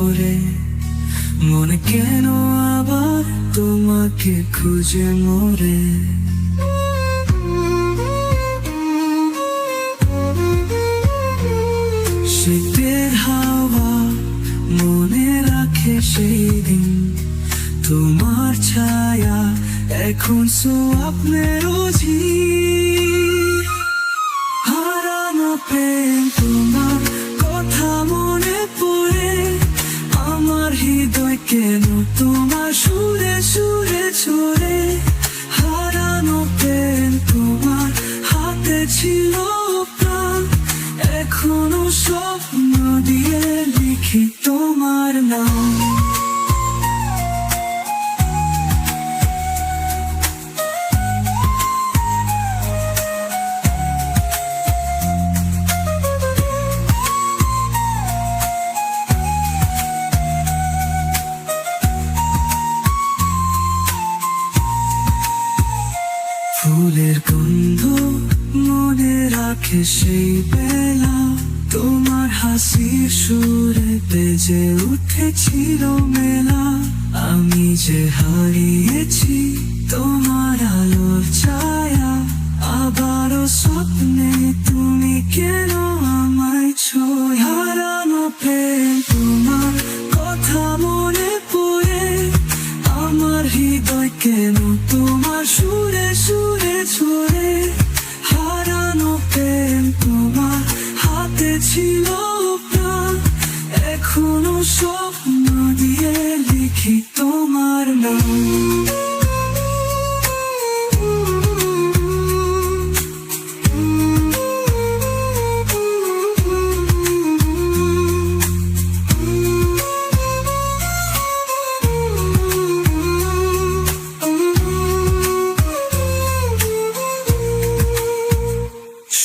ভরে মনে কেন আবার তোমাকে খুঁজে মরে। শীতের হাওয়া মনে রাখে সেই দিন, তোমার ছায়া এখন স্বপ্নের অধীর। হারানো প্রেম তোমার কথা মনে পড়ে, আমার হৃদয় কেন তোমার সুরে সুরে ছড়ে। হারানো প্রেম তোমার হাতে ছিল প্রাণ, এখনো স্বপ্ন দিয়ে লিখি তোমার নাম। ফুলের গন্ধ মনে রাখে সেই বেলা, তোমার হাসির সুরে বেজে উঠেছিল মেলা। আমি যে হারিয়েছি তোমার আলোর ছায়া, আবারও স্বপ্নে তুমি কেন আমায় ছোঁয়। হারানো প্রেম তোমার কথা মনে পড়ে, আমার হৃদয় কেন তোমার সুরে সুরে ছড়ে। হারানো প্রেম তোমার হাতে ছিল প্রাণ, এখনো স্বপ্ন দিয়ে লিখি তোমার নাম।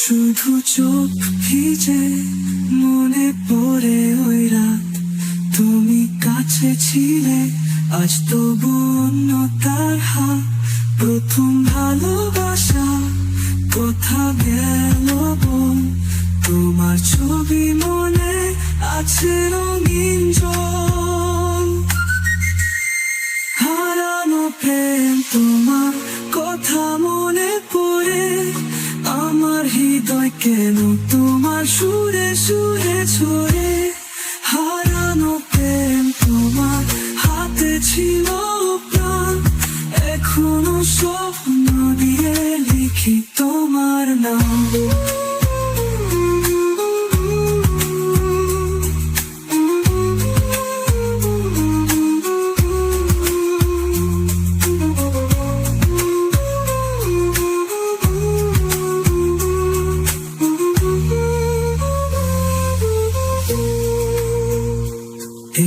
শুধু চোখ ভিজে মনে পড়ে ওই রাত, তুমি কাছে ছিলে আজ তবু অন্য তার হাত। প্রথম ভালোবাসা কোথা গেল বল, তোমার ছবি মনে আছে রঙিন জল। হারানো প্রেম তোমার কথা মনে পড়ে, আমার হৃদয় কেন তোমার সুরে সুরে ছড়ে। হারানো প্রেম তোমার হাতে ছিল প্রাণ, এখনো স্বপ্ন দিয়ে লিখি তোমার নাম।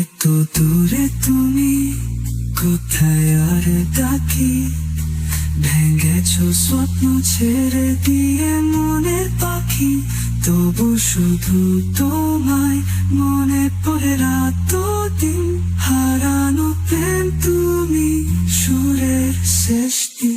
এত দূরে তুমি কোথায় আর ডাকি, ভেঙেছো স্বপ্ন ছেড়ে দিয়ে মনের পাখি। তবু শুধু তোমায় মনে পড়ে রাত দিন, হারানো প্রেম তুমি সুরের শেষ দিন।